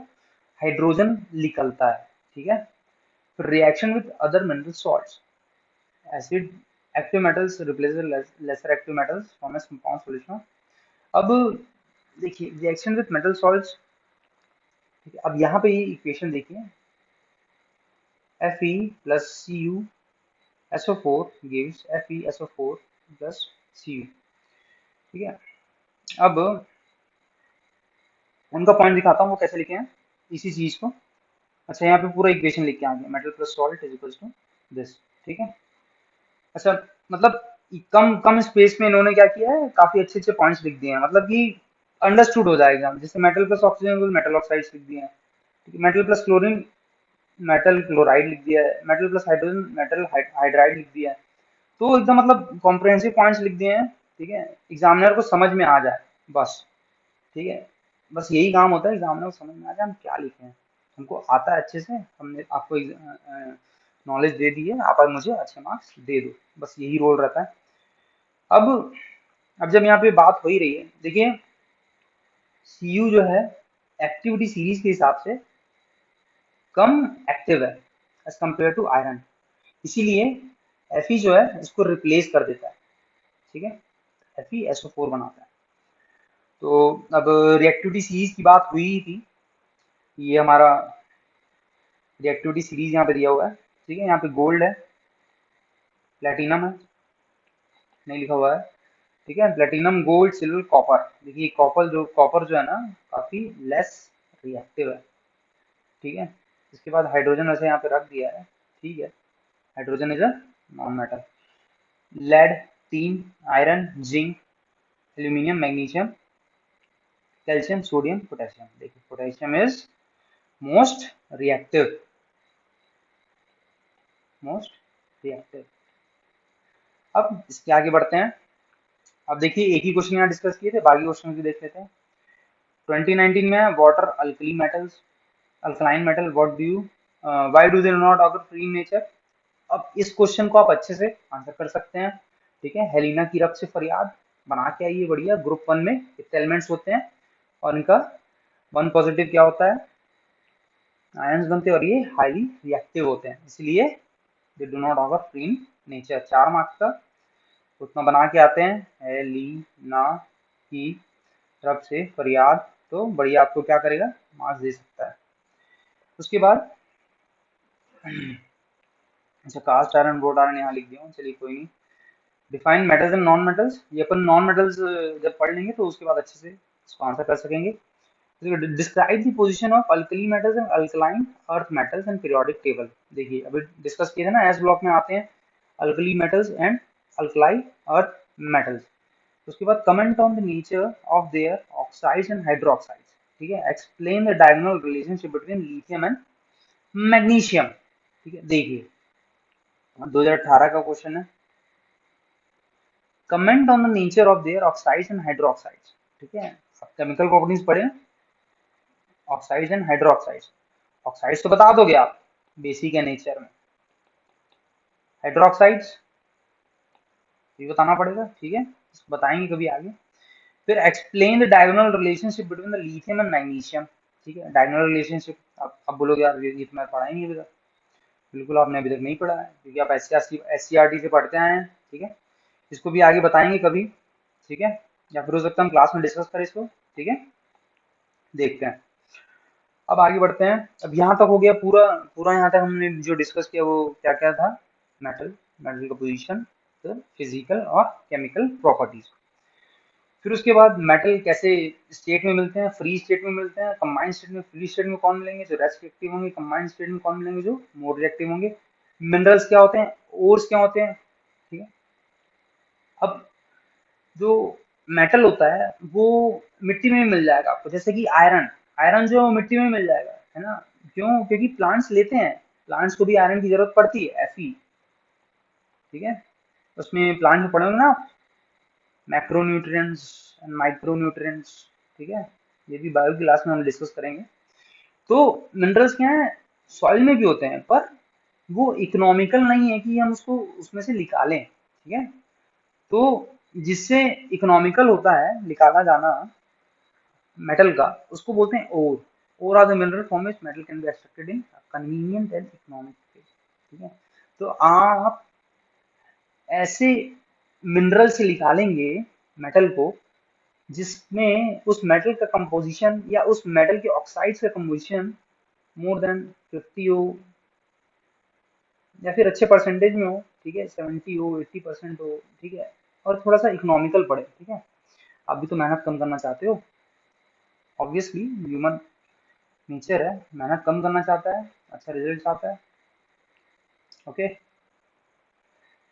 हाइड्रोजन निकलता है। ठीक है, फिर reaction with other mineral salts, acid active metals replace lesser active metals form as compound solution. अब देखिए रिएक्शन विद मेटल सॉल्ट्स, ठीक है, अब यहाँ पे ये इक्वेशन देखिए, Fe plus Cu SO4 gives FeSO4 plus Cu। ठीक है, अब उनका पॉइंट दिखाता हूँ वो कैसे लिखे हैं इसी चीज को। अच्छा, यहाँ पे पूरा इक्वेशन लिख के आ गया, metal plus salt is equals to this. ठीक है, अच्छा, मतलब कम कम स्पेस में इन्होंने क्या किया है, काफी अच्छे अच्छे पॉइंट्स लिख दिए हैं, मतलब कि अंडरस्टूड हो जाएगा एग्जाम। जैसे metal plus oxygen metal oxides लिख दिए हैं, ठीक है, metal plus chlorine metal chloride लिख दिया है, metal plus hydrogen metal hydride लिख दिया है। तो एकदम मतलब कॉम्प्रिहेंसिव पॉइंट्स लिख दिए हैं। ठीक है, एग्जामिनर को समझ में आ जाए बस। ठीक है, बस यही काम होता है एग्जामिनर को समझ में आ जाए हम क्या लिखे हैं। हमको आता है अच्छे से, हमने आपको नॉलेज दे दी है, आप आज मुझे अच्छे मार्क्स दे दो, बस यही रोल रहता है। अब अब जब यहाँ पे बात हो ही रही है, देखिए Cu जो है एक्टिविटी सीरीज के हिसाब से कम एक्टिव है एज कम्पेयर टू आयरन, इसीलिए Fe जो है इसको रिप्लेस कर देता है। ठीक है, FeSO4 बनाता है। तो अब रिएक्टिविटी सीरीज की बात हुई थी, ये हमारा रिएक्टिविटी सीरीज यहाँ पे दिया हुआ है। ठीक है, यहाँ पे गोल्ड है, प्लेटिनम है, नहीं लिखा हुआ है। ठीक है, प्लेटिनम गोल्ड सिल्वर कॉपर, देखिए कॉपर जो है ना काफी लेस रिएक्टिव है। ठीक है, इसके बाद हाइड्रोजन वैसे यहाँ पे रख दिया है। ठीक है, hydrogen is a non metal. Lead, tin, iron, zinc, aluminium, magnesium, calcium, sodium, potassium. देखिए potassium is most reactive, most reactive. अब इसके आगे बढ़ते हैं। अब देखिए एक ही क्वेश्चन यहाँ डिस्कस किए थे, बाकी क्वेश्चन भी देख लेते हैं। 2019 में water alkali metals, alkaline metal, what do you why do they not occur free in nature. अब इस क्वेश्चन को आप अच्छे से आंसर कर सकते हैं। ठीक है, हेलिना की रब से फरियाद बना के आइए बढ़िया। ग्रुप 1 में कितने एलिमेंट्स होते हैं और इनका 1 पॉजिटिव क्या होता है, आयंस बनते हैं, और ये हाईली रिएक्टिव होते हैं, इसलिए they do not occur free in nature. 4 marks का उतना बना के आते हैं, हेलिना की तरफ से फरियाद, तो बढ़िया आपको क्या करेगा, मार्क्स दे सकता है। उसके बाद अच्छा, कास्ट आयरन बोर्ड आयरन यहाँ लिख दिया हूँ, चलिए कोई नहीं। Define metals and non metals, ये अपन नॉन मेटल्स जब पढ़ लेंगे तो उसके बाद अच्छे से इसको आंसर कर सकेंगे। Describe the position of alkali metals and alkaline earth metals and periodic table. देखिए अभी डिस्कस किए थे ना, एस ब्लॉक में आते हैं alkali metals and alkali earth metals. उसके बाद comment on the nature of their oxides and hydroxides. ठीक है, explain the diagonal relationship between lithium and magnesium. ठीक है, देखिए 2018 का क्वेश्चन है, comment on the nature of their oxides and hydroxides. ठीक है, अब केमिकल प्रॉपर्टीज पढ़े, ऑक्साइड्स एंड हाइड्रोक्साइड्स। ऑक्साइड्स तो बता दोगे आप, बेसिक है नेचर में। हाइड्रोक्साइड्स ये बताना पड़ेगा। ठीक है, इसको बताएंगे कभी आगे। फिर explain the diagonal relationship between the lithium and magnesium. ठीक है, डायगोनल रिलेशनशिप अब बोलोगे यार ये तो मैं पढ़ा ही नहीं अभी तक। बिल्कुल आपने अभी तक नहीं पढ़ा है, क्योंकि आप SCRT से पढ़ते आए हैं। ठीक है, इसको भी आगे बताएंगे कभी। ठीक है, या फिर हो सकता है हम क्लास में डिस्कस करें इसको। ठीक है, देखते हैं। अब आगे बढ़ते हैं। अब यहाँ तक हो गया पूरा पूरा, यहाँ तक हमने जो डिस्कस किया वो क्या क्या था। मेटल, मेटल का पोजीशन, फिजिकल और केमिकल प्रॉपर्टीज। फिर उसके बाद मेटल कैसे स्टेट में मिलते हैं, फ्री स्टेट में मिलते हैं, कंबाइंड स्टेट में। फ्री स्टेट में कौन मिलेंगे, जो रेस्ट रिएक्टिव होंगे। कंबाइंड स्टेट में कौन मिलेंगे, जो मोर रिएक्टिव होंगे। मिनरल्स क्या होते हैं, ओर्स क्या होते हैं, ठीक है। अब जो मेटल होता है वो मिट्टी में भी मिल जाएगा आपको, जैसे कि आयरन। आयरन जो मिट्टी में मिल जाएगा, है ना। क्यों, क्योंकि प्लांट्स लेते हैं, प्लांट्स को भी आयरन की जरूरत पड़ती है, Fe, ठीक है। उसमें प्लांट में पढ़े होंगे ना, मैक्रोन्यूट्रिएंट्स एंड माइक्रोन्यूट्रिएंट्स, ठीक है। ये भी बायो क्लास में हम डिस्कस करेंगे। तो मिनरल्स क्या है, सॉइल में भी होते हैं, पर वो इकोनॉमिकल नहीं है कि हम उसको उसमें से निकालें, ठीक है। तो जिससे इकोनॉमिकल होता है निकाला जाना मेटल का, उसको बोलते हैं ore. Ore are the mineral from which metal can be extracted in convenient and economic way, ठीक है। तो आप ऐसे मिनरल से निकालेंगे मेटल को जिसमें उस मेटल का कंपोजिशन या उस मेटल के ऑक्साइड्स का कंपोजिशन मोर देन 50 हो, या फिर अच्छे परसेंटेज में हो, ठीक है, 70 हो, 80% हो, ठीक है। और थोड़ा सा इकोनॉमिकल पड़े, ठीक है। आप भी तो मेहनत कम करना चाहते हो, ऑब्वियसली ह्यूमन नेचर है, मेहनत कम करना चाहता है, अच्छा रिजल्ट आता है, ओके।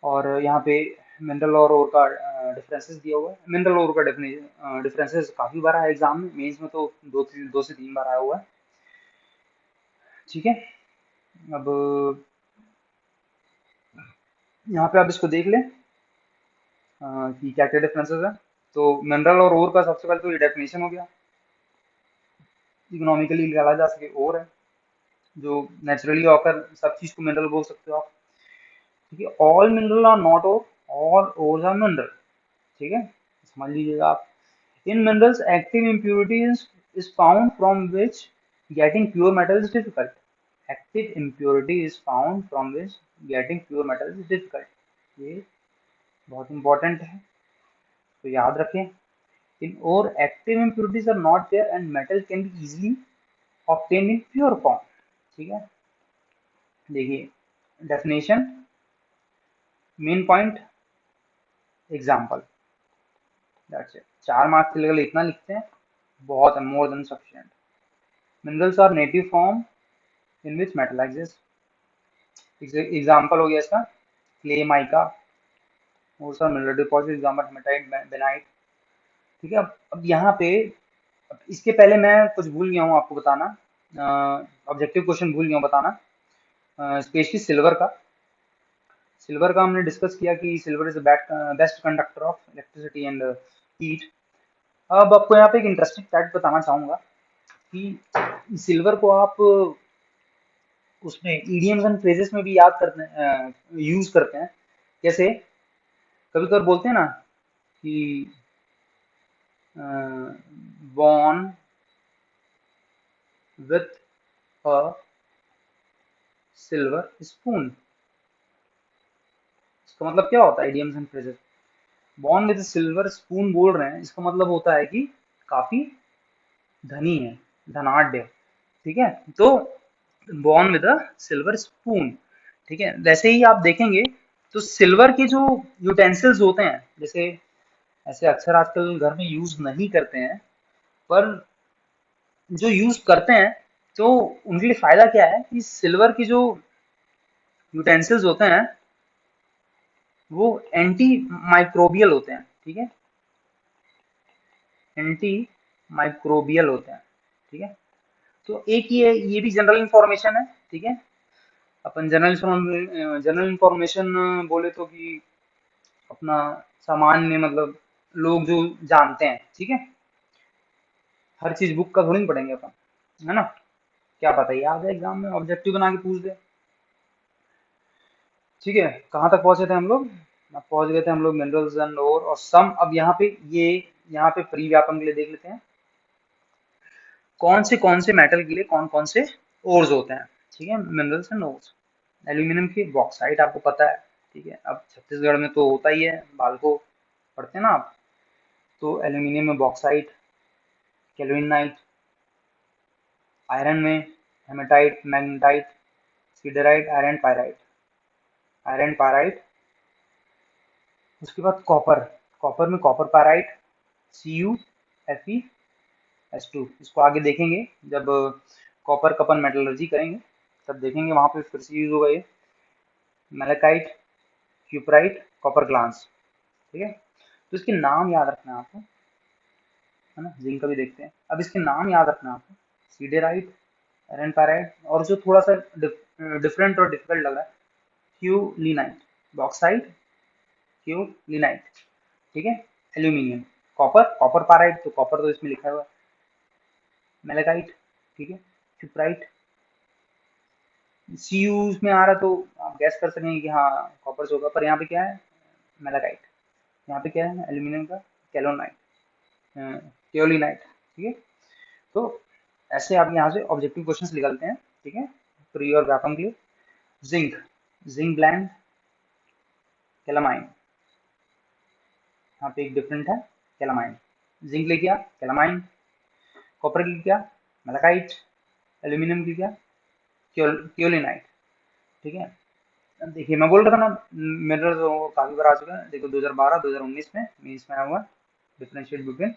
और यहाँ पे मिनरल और ओर का डिफरेंसेस दिया हुआ है। मिनरल और का डिफरेंसेस काफी बार है एग्जाम में, मेंस में तो दो से तीन बार आया हुआ है, ठीक है। अब यहाँ पे आप इसको देख लें कि क्या क्या डिफरेंसेस है। तो मिनरल और ओर का सबसे पहले तो ये डेफिनेशन हो गया, इकोनॉमिकली निकाला जा सके ओर है, जो नेचुरली ऑकर, सब चीज को मिनरल बोल सकते हो आप, ठीक है। All mineral are not ore, all ores are mineral, ठीक है, समझ लीजिएगा आप। In minerals, active impurities is found from which getting pure metal is difficult. Active impurity is found from which getting pure metal is difficult. ये बहुत important है, तो याद रखें। In ore, active impurities are not there and metal can be easily obtained in pure form, ठीक है। देखिए definition, main point, example, that's it। 4 marks के लिए इतना लिखते हैं, बहुत है, more than sufficient। Minerals are native form in which metal exists। Example हो गया इसका, क्ले माइका, और सर मिनरल डिपॉजिट, एग्जाम्पल हेमेटाइट, बेनाइट, ठीक है। अब यहाँ पे, अब इसके पहले मैं कुछ भूल गया हूँ आपको बताना, ऑब्जेक्टिव क्वेश्चन भूल गया हूँ बताना, स्पेशली सिल्वर का। सिल्वर का हमने डिस्कस किया कि silver is best conductor of electricity and heat. अब आपको यहाँ पे एक इंटरेस्टिंग फैक्ट बताना चाहूंगा कि सिल्वर को आप उसमें ईडियम्स एंड फ्रेजेस में भी याद करते हैं, यूज करते हैं। जैसे कभी कभी बोलते हैं ना कि born with a silver spoon। इसका मतलब क्या होता है, idioms and phrases. Born with silver spoon बोल रहे हैं, इसका मतलब होता है कि काफी धनी है, धनाढ़ है, ठीक है। तो born with a silver spoon, ठीक है। वैसे ही आप देखेंगे तो सिल्वर के जो यूटेंसिल्स होते हैं, जैसे ऐसे अक्सर आजकल घर में यूज नहीं करते हैं, पर जो यूज करते हैं तो उनके लिए फायदा क्या है कि सिल्वर की जो यूटेंसिल्स होते हैं वो एंटी माइक्रोबियल होते हैं, ठीक है, एंटी माइक्रोबियल होते हैं, ठीक है। तो एक ये भी जनरल इंफॉर्मेशन है, ठीक है। अपन जनरल इंफॉर्मेशन बोले तो कि अपना सामान्य मतलब लोग जो जानते हैं, ठीक है। हर चीज बुक का थोड़ी ना पढ़ेंगे अपन, है ना। क्या पता याद है एग्जाम में ऑब्जेक्टिव बना के पूछ दे, ठीक है। कहाँ तक पहुंचे थे हम लोग, अब पहुंच गए थे हम लोग मिनरल्स एंड और सम। अब यहाँ पे ये, यहाँ पे फ्री व्यापन के लिए देख लेते हैं कौन से मेटल के लिए कौन कौन से ओर्स होते हैं, ठीक है, मिनरल्स एंड ओर्स। एल्यूमिनियम की बॉक्साइट आपको पता है, ठीक है। अब छत्तीसगढ़ में तो होता ही है, बालको पढ़ते हैं ना आप। तो एल्यूमिनियम में बॉक्साइट, कैल्विनाइट, आयरन में hematite, magnetite, siderite, iron pyrite. उसके बाद कॉपर, कॉपर में कॉपर पायराइट, CuFeS2। इसको आगे देखेंगे जब कॉपर का अपन मेटलर्जी करेंगे तब देखेंगे, वहां पे फिर से यूज होगा ये। Malachite, cuprite, copper glance. ठीक है, तो इसके नाम याद रखना है आपको, है ना। जिंक का भी देखते हैं, अब इसके नाम याद रखना है आपको, सीडेराइट, आयरन पायराइट, और जो थोड़ा सा डिफरेंट और डिफिकल्ट लग रहा है, क्यूलिनाइट, बॉक्साइट, क्यूलिनाइट। ठीक है, एल्यूमिनियम, कॉपर, कॉपर पायराइट, तो कॉपर तो इसमें लिखा हुआ है। मेलेकाइट, ठीक है, क्यूपराइट, सी यूज में आ रहा तो आप गैस कर सकेंगे कि हाँ कॉपर से होगा, पर यहाँ पे क्या है, मेलाकाइट। यहाँ पे क्या है, एल्यूमिनियम का कैलोनाइट, केओलिनाइट। ठीक है, तो ऐसे आप यहाँ से ऑब्जेक्टिव क्वेश्चंस निकालते हैं। ठीक है, प्री और व्यापम के लिए। जिंक, जिंक ब्लैंड, कैलामाइन, यहाँ पे एक डिफरेंट है, कैलामाइन। जिंक ले क्या, कैलामाइन। कॉपर की क्या, मेलाकाइट। एल्यूमिनियम की क्या, केओलिनाइट। ठीक है, अब देखिए मैं बोल रहा था ना, मेरा तो काफी बार आ चुका है, देखो 2012 2019 में मीन्स में आया हुआ, डिफरेंशिएट बिटवीन,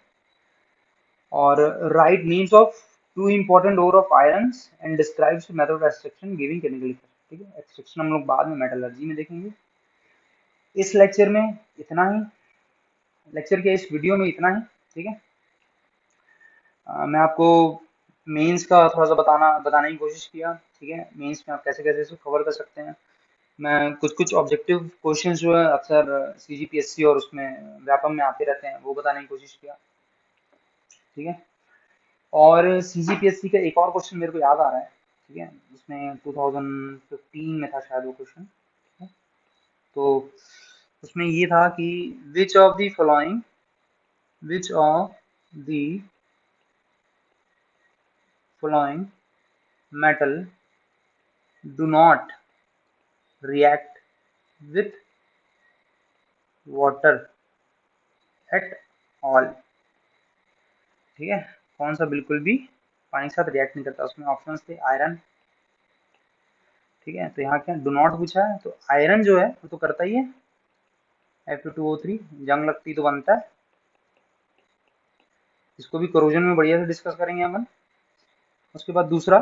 और write names of two important ore of irons and describes method of extraction giving chemical effect. ठीक है, एक्सट्रैक्शन हम लोग बाद में मेटलर्जी में देखेंगे। इस लेक्चर में इतना ही, लेक्चर के इस वीडियो में इतना ही। ठीक है, मैं आपको मेंस का थोड़ा सा बताने की कोशिश किया। ठीक है, मेंस में आप कैसे कैसे इसको कवर कर सकते हैं। मैं कुछ कुछ ऑब्जेक्टिव क्वेश्चंस जो है अक्सर CGPSC और उसमें व्यापम में आते रहते हैं, वो बताने की कोशिश किया। ठीक है, और CGPSC का एक और क्वेश्चन मेरे को याद आ रहा है। ठीक है, उसमें 2015 में था शायद वो क्वेश्चन। तो उसमें ये था कि which of the following metal do not react with water at all. ठीक है, कौन सा बिल्कुल भी पानी के साथ रिएक्ट नहीं करता। उसमें ऑप्शंस थे आयरन। ठीक है, तो यहाँ क्या डू नॉट पूछा है, तो आयरन जो है वो तो करता ही है, Fe2O3, जंग लगती तो बनता है। इसको भी कोरोजन में बढ़िया से डिस्कस करेंगे अपन। उसके बाद दूसरा,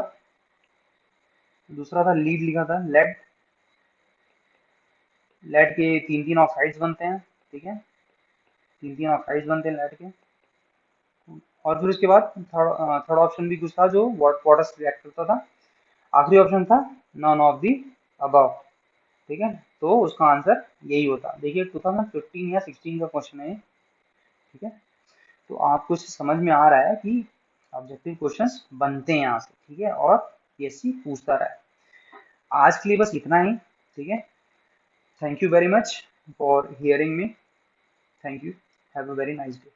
दूसरा था लीड, लिखा था लेड। लेड के तीन तीन ऑक्साइड्स बनते हैं। ठीक है, तीन तीन ऑक्साइड्स बनते हैं लेड के। और फिर उसके बाद थर्ड ऑप्शन भी कुछ था जो वाटर से रिएक्ट करता था। आखिरी ऑप्शन था नॉन ऑफ दी अबव। ठीक है, तो उसका आंसर यही होता। देखिए 2015 या 16 का क्वेश्चन है ये। ठीक है, तो आपको इससे समझ में आ रहा है कि ऑब्जेक्टिव क्वेश्चंस बनते हैं यहाँ से। ठीक है, और PSC पूछता रहा है। आज के लिए बस इतना ही। ठीक है, thank you very much for hearing me. Thank you, have a very nice day.